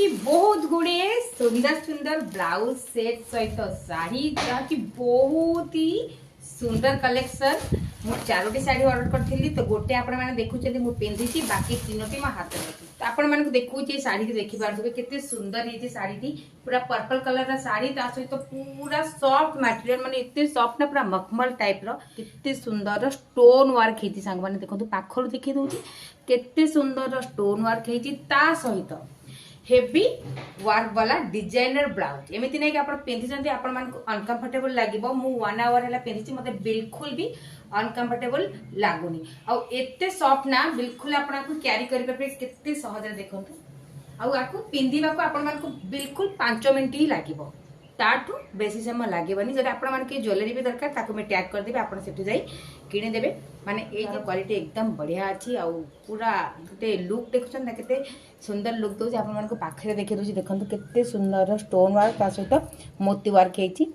कि बहुत गुड़े सुंदर सुंदर ब्लाउज सेट सहित शाढ़ी जहाँकि बहुत ही सुंदर कलेक्शन मु चारोटी शाढ़ी ऑर्डर करथिली तो गोटे आपण माने देखुछे मु पिंधिची बाकी तीनोटी म हाथ में तो आपण माने देखुछे शाढ़ी के देखि पारथबे केते सुंदर हेची शाढ़ी टी पूरा पर्पल कलर रा शाढ़ी ता सहित पूरा सॉफ्ट मटेरियल माने इत्ते सॉफ्ट ना पूरा मखमल टाइप रो केते सुंदर स्टोन वर्क हेची संग माने देखंतु पाखर देखि दोची केते सुंदर स्टोन वर्क हेची ता सहित हेवी वर्क वाला डिजाइनर ब्लाउज एमती नहीं कि आप पिंधि आपण मान अनकंफर्टेबल लागिबो मु 1 आवर हला पिंधि मते बिल्कुल भी अनकंफर्टेबल लागुनी आ एते सॉफ्ट ना बिल्कुल आपन को कैरी करि परबे केते सहज देखंतु आ आकु पिंधिबा को आपण मान को बिल्कुल 5 मिनिट ही लागिबो ताठू बेसी समय लागेबनी जदि आपण मान के ज्वेलरी भी दरकार ताको मैं टैग कर देबे आपण सेठी जाई किने देबे माने ए क्वालिटी एकदम बढ़िया अछि आ पूरा गोटे लुक देखछन ना केते सुंदर लुक दोज आपण मान को पाखरे देखि दोजी देखंतु केते सुंदर स्टोन वर्क ता सहित मोती वर्क हेछि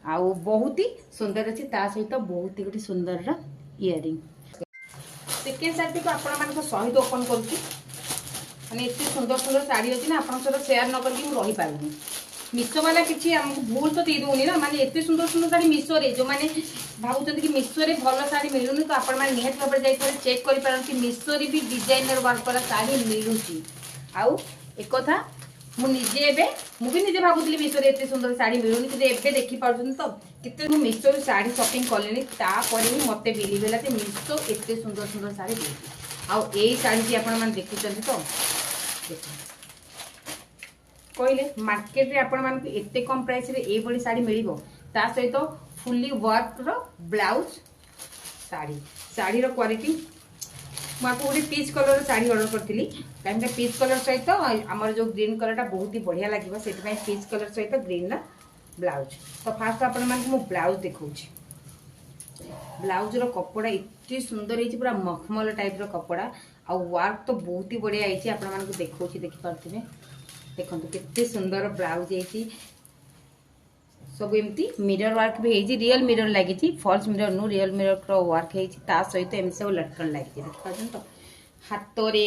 आ बहुत ही सुंदर अछि ता सहित बहुत ही गोटे सुंदर रा इयरिंग सेकेंड साइड को आपण मान को सहित ओपन करछि माने एते सुंदर सुंदर साड़ी अछि ना आपण सहित शेयर न करके मु रहि पाइबनी मिशो वाला किसी हमको भूल तो दे दूनी ना माने एते सुंदर सुंदर साड़ी मिशो रे जो माने भावुचंदी कि मिशो रे भलो साड़ी मिलुनी तो आपण माने निहत भाबरे जाई थरे चेक करि पारन कि मिशो रे भी डिजाइनर वर्क वाला साड़ी मिलुची आउ एक कथा मु निजे एबे मु भी निजे भाबुतली मिशो रे एते सुंदर साड़ी मिलुनी कि एबे देखि पारछन तो किते मु मिशो रे साड़ी शॉपिंग करलेनी ता परे ही मते बिली बेला ते मिशो एते सुंदर सुंदर साड़ी देछि आउ एई साड़ी कि आपण माने देखुचंदी तो देखो कहले मार्केट रे आपण मान एते कम प्राइस रे ए बड़ी साड़ी मिलिबो ता सहित फुल्ली वर्क रो ब्लाउज साड़ी रो क्वालिटी माको गोटे पीच कलर साड़ी ऑर्डर करथिली काहे पीच कलर सहित हमर जो ग्रीन कलर टा बहुत ही बढ़िया लागिबो सेति पई पीच कलर सहित ग्रीन ना ब्लाउज तो फास्ट आपण मान को ब्लाउज देखौछि ब्लाउज रो कपड़ा इतनी सुंदर हेछि पूरा मखमल टाइप रो कपड़ा आ वर्क तो बहुत ही बढ़िया हेछि आपण मान को देखौछि देखि पारथिबे देखंतु कितने सुंदर ब्लाउज है सब एमती मिरर वर्क भी है रियल मिरर लगी फॉल्स मिरर नु रियल मिरर रो वर्क है ता सहित एम सब लटकन लगी देख पाछन तो हाथ रे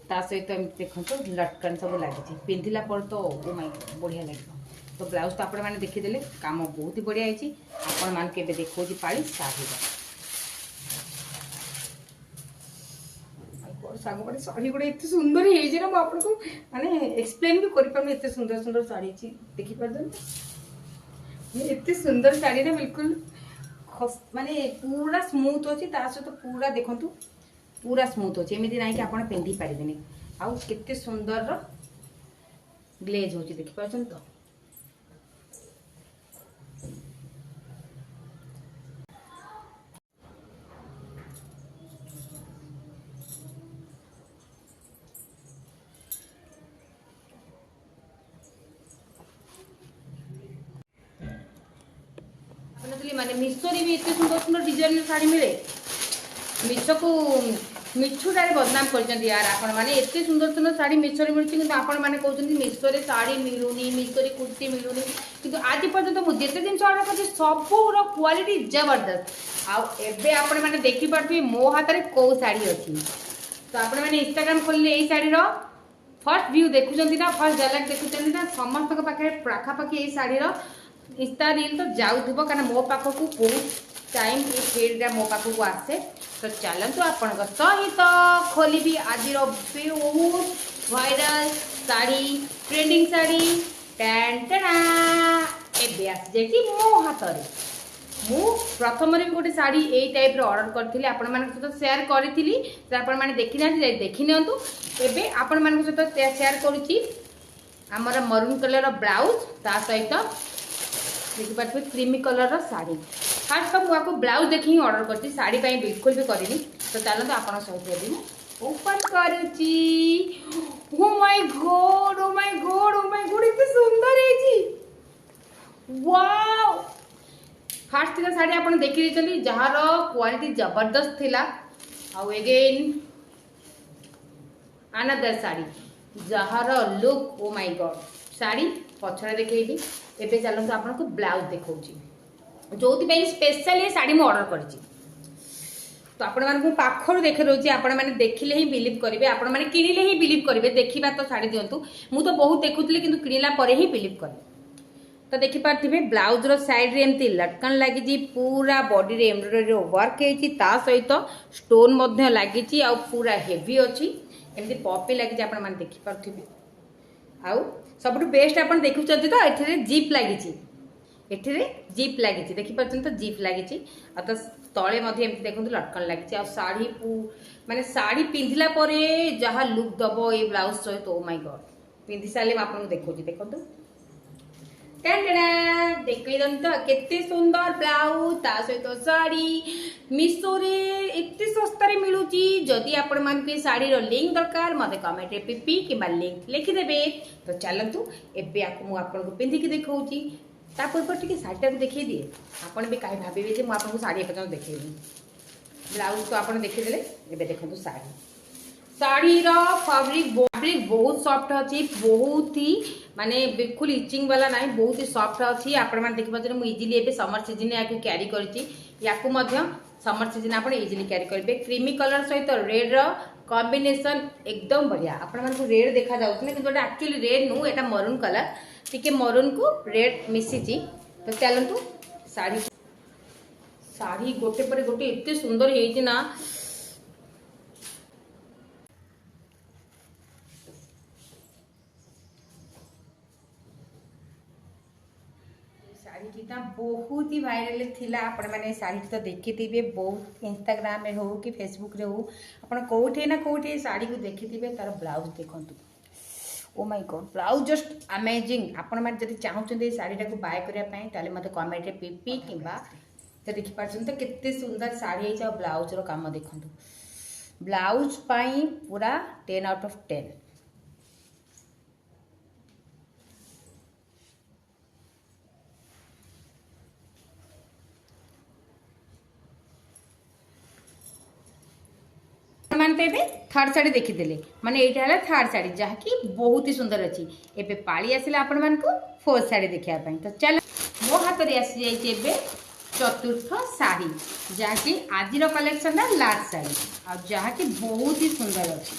ता सहित एम देखंतु लटकन सब लगी पिंधिला पर तो ओ माय बढ़िया लगे तो ब्लाउज तो आपण माने देखि देले काम बहुत ही बढ़िया है आपण मान के देखो जी पाली साड़ी सागवाड़ी साड़ी गुड़े इतने सुंदर है ना आपको माने एक्सप्लेन भी कर पार इतने सुंदर सुंदर साड़ी देखि पार इतने सुंदर साड़ी ना बिल्कुल माने पूरा स्मूथ अच्छी सहित पूरा देखंतु पूरा स्मूथ अच्छे एमती ना कि आप पिंधि पारे आउ केते सुंदर ग्लेज होची देखि पाछन तो माने मिशो रे भी इतने सुंदर सुंदर डिजाइन साड़ी मिले मिशो को मिछु साड़ी बदनाम कर यार आपण माने इतने सुंदर सुंदर साड़ी मिशो रे मिलछि किंतु आपण माने कहउछन्ती मिशो रे साड़ी मिलुनी मिशो रे कुर्ती मिलुनी किंतु आज पर्यंत मु जेते दिन ऑर्डर करछि सबुर क्वालिटी जबरदस्त आ एबे आपण माने देखि पारथि मो हाथ रे को साड़ी अछि तो आपण माने इंस्टाग्राम खोलले एई साड़ी रो फर्स्ट व्यू देखुछन्ती ना फर्स्ट झलक देखुछन्ती ना समस्त के पाखे पाखा पाखी एई साड़ी रो इंस्टा रील तो जाऊथबो कारण मो पाख को बहुत टाइम ये फील्ड मो पाख को आसे तो चलतु आपण सहित खोली भी आज बहुत वायरल साड़ी ट्रेंडिंग साड़ी टेन टेना एबे आस जेकी मो हाथ रे मु प्रथम रे गोटे साड़ी एई टाइप रो ऑर्डर करथिली आपण मानक सहित शेयर करथिली तो आपण माने देखि ना देखि नियंतु एबे आपण मानक सहित शेयर करूची हमर मरून कलर रो ब्लाउज ता सहित देखि पार्थे क्रीमी कलर रो साड़ी फास्ट तो मुझे ब्लाउज देखी ऑर्डर करती साड़ी पाई बिल्कुल भी करिनी तो चलो तो आपन सहित देबी ओपन करूची ओ my God O my God O my God इतने सुंदर है जी वाओ फास्ट ता साड़ी आपन देखि देचली जहार क्वालिटी जबरदस्त थिला आ अगेन अनदर साड़ी जहार look oh my God sari पछरे देखैबी एबे चलନ୍ତୁ आपनको ब्लाउज देखौची जोथि पे स्पेशल ये साड़ी मु ऑर्डर करची तो तो आपण मानकु पाखरु देखे दउची आपण माने देखिले ही बिलीव करिवे आपण माने किनिले ही बिलीव करिवे देखिबा तो साड़ी दियंतु मु तो बहुत देखुतली किंतु किनिला परे ही बिलीव करिवे। तो देखि पारथिबे ब्लाउज रो साइड रे एम्ति लटकन लागि जी पूरा बॉडी रे एम्ब्रॉयडरी वर्क हेची ता सहित स्टोन मध्य लागि जी आ पूरा हेवी अछि एम्ति पॉपी लागि जी आपण माने देखि पारथिबे। आ सबटु बेस्ट आपण देखुचंती तो एठरे जीप लागि जी एठरे जीप लगी देखी पार्टी तो जीप लगी तो तले एमती देखो लटकन लगी शाढ़ी माने शाढ़ी पिंधिला परे जहाँ लुक दब ये ब्लाउज सहित ओ माय गॉड पिंधि सारे आपको देखो देखो देख तो केते सुंदर ब्लाउज ता सहित शाढ़ी मिशो रे एते सस्ता रे मिलुची। जदि आपण मान के शाढ़ी रो लिंक दरकार मते कमेंट रे पीपी किबा लिंक लिखि देबे। तो चलंतु एबे आपको आपन पिंधि के देखौची ता पूर्व टिके शाढ़ीटा देखिए दिए आपन भी कहीं भावे जे मुझे शाढ़ी एपर्तन देखी ब्लाउज तो आपन देखीदे एबे देखो शाढ़ी शाढ़ी फैब्रिक बहुत सॉफ्ट अच्छी बहुत ही माने बिल्कुल इचिंग वाला नहीं बहुत ही सॉफ्ट अच्छी आपण मैंने देखी पारे मुझे इजिली एबे समर सीजन या क्यारी करछि याकू मध्य समर सीजन आप इजिली क्यारी करेंगे। क्रीमी कलर सहित रेड रो कॉम्बिनेशन एकदम बढ़िया आपण मानकु रेड देखा जाउछ ने किंतु एक्चुअली रेड नु एटा मरून कलर टिके मरून को रेड मिसी। तो चलतु शाढ़ी शाढ़ी गोटे पर गोटे एते सुंदर हेछि ना शाढ़ी टीटा बहुत ही वायरल थिला आपण माने शाढ़ी तो देखिथिबे बहुत इंस्टाग्राम में हो कि फेसबुक रे हो आपण कोठे ना कोठे शाढ़ी को देखिथिबे तार ब्लाउज देखंतु ओ my God blouse just amazing आपण माने जदि चाहउछन्ते साड़ीटा को बाय करिया पई ताले मते कमेंट रे पीपी किबा तो देखि पाछन तो केते सुंदर साड़ी है ब्लाउज रो काम देखंतु ब्लाउज पई पूरा 10 आउट ऑफ 10। मानते थर्ड साड़ी देखीदे माने ये थर्ड साड़ी जहाँकि बहुत ही सुंदर अच्छी एबे पाली आसिला आपण मानकु फोर्थ साड़ी देखिया पई। तो चल मो हाथ रे आसी जाइए एबे चतुर्थ साड़ी जहाँकि आज कलेक्शन लास्ट साड़ी आ जहाँकि बहुत ही सुंदर अच्छी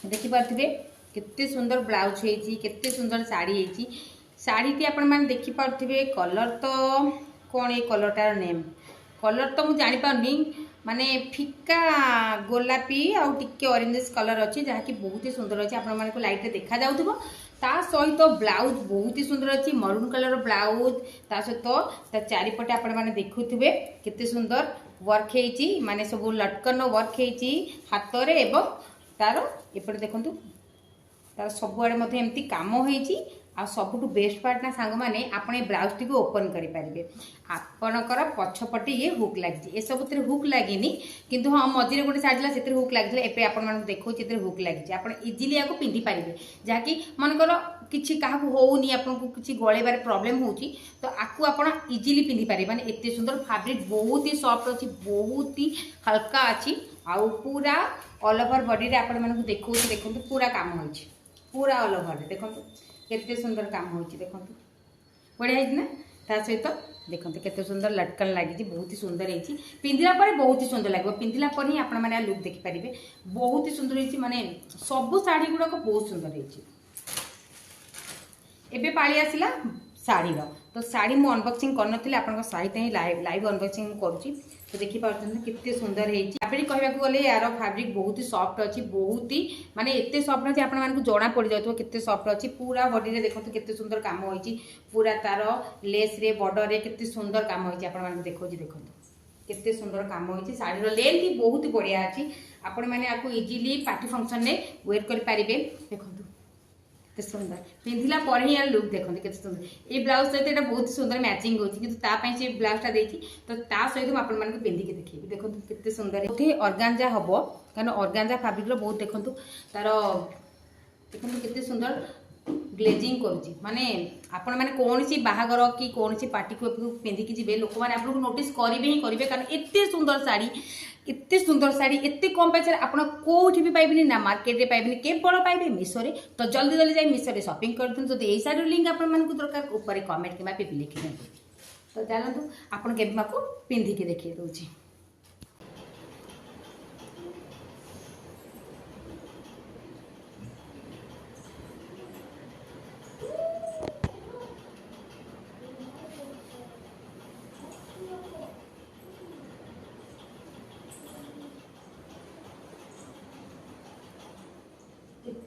देखी पार्थिबे केते सुंदर ब्लाउज हेची केते सुंदर साड़ी हेची साड़ी टी आपण माने देखि पार्थिबे कलर तो कौन ये कलरटार नेम कलर तो मुझे जानी पारनी माने फिका गोलापी आउ टिके ऑरेंज कलर अच्छी जहाँकि बहुत ही सुंदर अच्छी आपण माने को लाइट रे देखा जाउथबो ता सहित ब्लाउज बहुत ही सुंदर अच्छी मरून कलर ब्लाउज ता सहित ता चारिपटे आपण माने देखुथिबे केते सुंदर वर्क हेची माने सब लटकन वर्क हेची हाथ रे एवं तार एपटे देखंतु तार सब आड़े मथे एमती काम होईची आ सबुठु बेस्ट पार्ट ना सांग माने आपने ब्लाउज टी को ओपन करि पारिबे आपनकर पछपटे ये हुक लागि ए सब तरे हुक लागिनी किंतु हां मझिरे गोटे साडला सेतरे हुक लागिले एपे आपन माने देखौ चित्रे हुक लागि आपन इजीली याको पिंधि पारिबे जाकी मनकर किछि काहाकू होउनी आपन को किछि गळेबारे प्रॉब्लम होउची तो आकू आपन इजीली पिंधि पारिबे माने एते सुंदर फैब्रिक बहुत ही सॉफ्ट अछि बहुत ही हल्का अछि आ पूरा ऑल ओवर बॉडी रे आपन माने को देखौ देखंतु पूरा काम होइछि पूरा ऑल ओवर देखंतु केते सुंदर काम होची देखंतु बढ़िया है ना ता सहित देखंतु केते सुंदर लटकन लागि बहुत ही सुंदर हेची पिंधिला पर बहुत ही सुंदर लागो पिंधिला पर ही आपण माने लुक देखि परिबे बहुत ही सुंदर हेची माने सब साड़ी गुडा को बहुत सुंदर हेची। एबे पाली आसिला साड़ी रो तो साड़ी मु अनबॉक्सिंग करनथिले आपन सहित ही लाइव अनबॉक्सिंग करूची तो देखि पारछन कितने सुंदर हेची आपरी कहबा को गले यार फैब्रिक बहुत ही सॉफ्ट अछि बहुत ही माने एते सॉफ्ट अछि आपन मान को जोना पड़ जातो कितने सॉफ्ट अछि पूरा बॉडी रे देखो कितने सुंदर काम होईची पूरा तार लेस रे बॉर्डर रे कितने सुंदर काम होईची आपन मान देखो जी देखो कितने सुंदर काम होईची साड़ी रो लेंथ भी बहुत बढ़िया अछि आपन माने आको इजीली पार्टी फंक्शन रे वेयर कर पारिबे देखो सुंदर पिंधिला पर ही यार लुक देखते केते सुंदर ये ब्लाउज सहित एटा बहुत सुंदर मैचिंग होची किंतु ता पई से ब्लाउजटा देची तो ता सहित आपण मान को पिंधि के देखिबे देखंतु केते सुंदर ओथे ऑर्गांजा हबो कारण ऑर्गांजा फैब्रिक रो बहुत देखंतु तार देखंतु केते सुंदर ग्लेजिंग करूची माने आपण माने कोनसी बाहागर कि कोनसी पार्टी को पिंधि के जिबे लोक माने आपन को नोटिस करिवे ही करिवे कारण एते सुंदर साड़ी एते सुंदर साड़ी एते कम पैसा आपण कोठी भी पाइबेनी ना मार्केट रे पाइबेनी केवल पाइबे मिशो रे तो जल्दी जल्दी जाई मिशो रे शॉपिंग कर दिन तो एई साड़ी लिंक आपण मान को दरकार ऊपर कमेंट किबा पे लिखि दे तो जानतु आपण केबे माको पिंधि के देखि दोची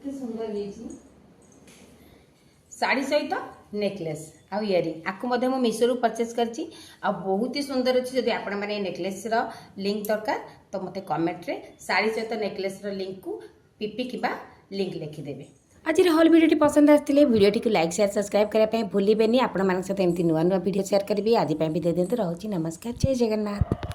କେତେ ସୁନ୍ଦର ହେଇଛି ଶାଢ଼ୀ ସହିତ ନେକଲେସ୍ ଆଉ ଇୟରିଂ ଆକୁ ମଧ୍ୟ ମୁଁ ମିଶୋରୁ ପରଚେସ୍ କରିଛି ଆଉ ବହୁତ ହି ସୁନ୍ଦର ଅଛି। ଯଦି ଆପଣମାନେ ଏ ନେକଲେସ୍ର ଲିଙ୍କ୍ ଦରକାର ତ ମୋତେ କମେଣ୍ଟରେ ଶାଢ଼ୀ ସହିତ ନେକଲେସ୍ର ଲିଙ୍କ୍କୁ ପିପି କିମ୍ବା ଲିଙ୍କ୍ ଲେଖିଦେବେ। आज हल भिडियो पसंद आसते video T like share subscribe करने भूलें। आपण सहित एमती नुआ नुआ वीडियो शेयर करी आज भी दे दिखाँ। रोचे नमस्कार, जय जगन्नाथ।